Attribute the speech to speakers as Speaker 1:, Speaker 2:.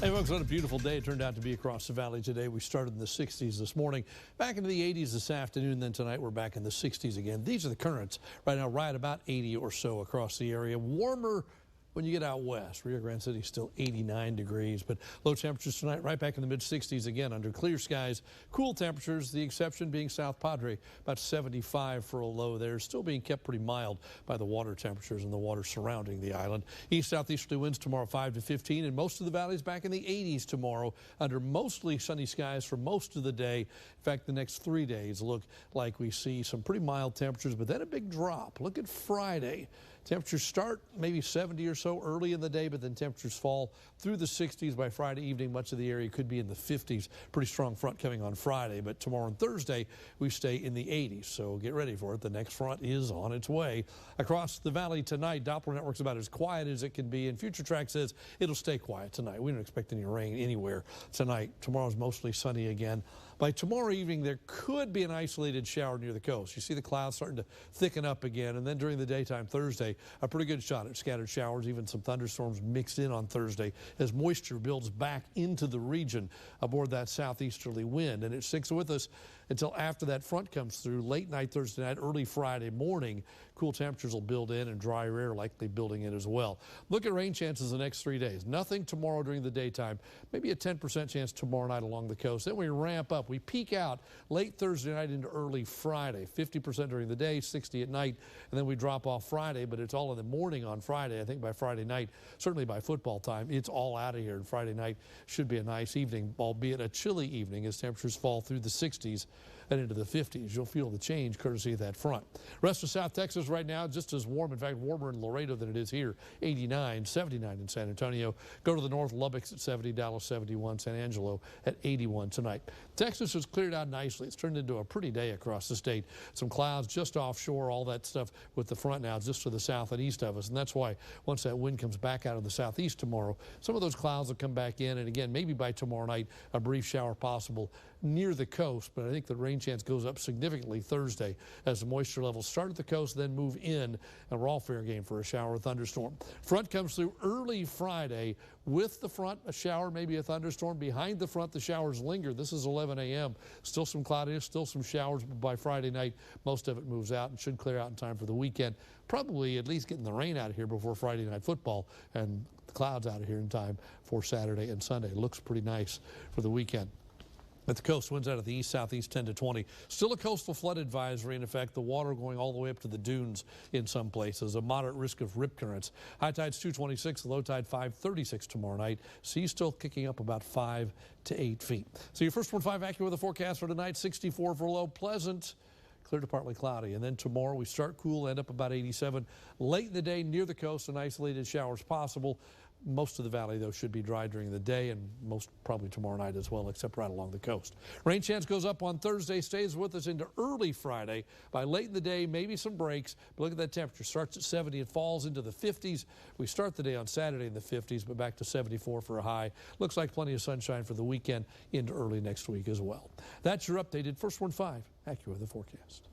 Speaker 1: Hey folks, what a beautiful day it turned out to be across the valley today. We started in the 60s this morning, back into the 80s this afternoon, then tonight we're back in the 60s again. These are the currents right now, right about 80 or so across the area. Warmer when you get out west. Rio Grande City still 89 degrees, but low temperatures tonight right back in the mid-60s again under clear skies. Cool temperatures, the exception being South Padre, about 75 for a low there. Still being kept pretty mild by the water temperatures and the water surrounding the island. East-southeasterly winds tomorrow 5 to 15, and most of the valleys back in the 80s tomorrow under mostly sunny skies for most of the day. In fact, the next 3 days look like we see some pretty mild temperatures, but then a big drop. Look at Friday. Temperatures start maybe 70 or so early in the day, but then temperatures fall through the 60s by Friday evening. Much of the area could be in the 50s. Pretty strong front coming on Friday, but tomorrow and Thursday we stay in the 80s. So get ready for it. The next front is on its way. Across the valley tonight, Doppler network's about as quiet as it can be, and Future Track says it'll stay quiet tonight. We don't expect any rain anywhere tonight. Tomorrow's mostly sunny again. By tomorrow evening, there could be an isolated shower near the coast. You see the clouds starting to thicken up again, and then during the daytime Thursday, a pretty good shot at scattered showers, even some thunderstorms mixed in on Thursday as moisture builds back into the region aboard that southeasterly wind. And it sticks with us until after that front comes through late night Thursday night, early Friday morning. Cool temperatures will build in and drier air likely building in as well. Look at rain chances the next 3 days. Nothing tomorrow during the daytime, maybe a 10% chance tomorrow night along the coast. Then we ramp up. We peak out late Thursday night into early Friday, 50% during the day, 60 at night, and then we drop off Friday, but it's all in the morning on Friday. I think by Friday night, certainly by football time, it's all out of here, and Friday night should be a nice evening, albeit a chilly evening as temperatures fall through the 60s and into the 50s. You'll feel the change courtesy of that front. Rest of South Texas right now just as warm, in fact warmer in Laredo than it is here, 89, 79 in San Antonio. Go to the north, Lubbock's at 70, Dallas 71, San Angelo at 81 tonight. Texas has cleared out nicely. It's turned into a pretty day across the state. Some clouds just offshore, all that stuff with the front now just to the south and east of us, and that's why once that wind comes back out of the southeast tomorrow, some of those clouds will come back in, and again maybe by tomorrow night a brief shower possible near the coast, but I think the rain chance goes up significantly Thursday as the moisture levels start at the coast, then move in, and we're all fair game for a shower or thunderstorm. Front comes through early Friday. With the front, a shower, maybe a thunderstorm. Behind the front, the showers linger. This is 11 a.m. Still some cloudiness, still some showers, but by Friday night, most of it moves out and should clear out in time for the weekend. Probably at least getting the rain out of here before Friday night football and the clouds out of here in time for Saturday and Sunday. Looks pretty nice for the weekend. At the coast, winds out of the east-southeast 10 to 20. Still a coastal flood advisory in effect. The water going all the way up to the dunes in some places. A moderate risk of rip currents. High tide's 226, low tide 536 tomorrow night. Seas still kicking up about 5 to 8 feet. So your first 1-5 AccuWeather forecast for tonight, 64 for low, pleasant. Clear to partly cloudy, and then tomorrow we start cool, end up about 87. Late in the day near the coast, and isolated showers possible. Most of the valley, though, should be dry during the day, and most probably tomorrow night as well, except right along the coast. Rain chance goes up on Thursday, stays with us into early Friday. By late in the day, maybe some breaks, but look at that temperature. Starts at 70, it falls into the 50s. We start the day on Saturday in the 50s, but back to 74 for a high. Looks like plenty of sunshine for the weekend into early next week as well. That's your updated First 1-5 AccuWeather forecast.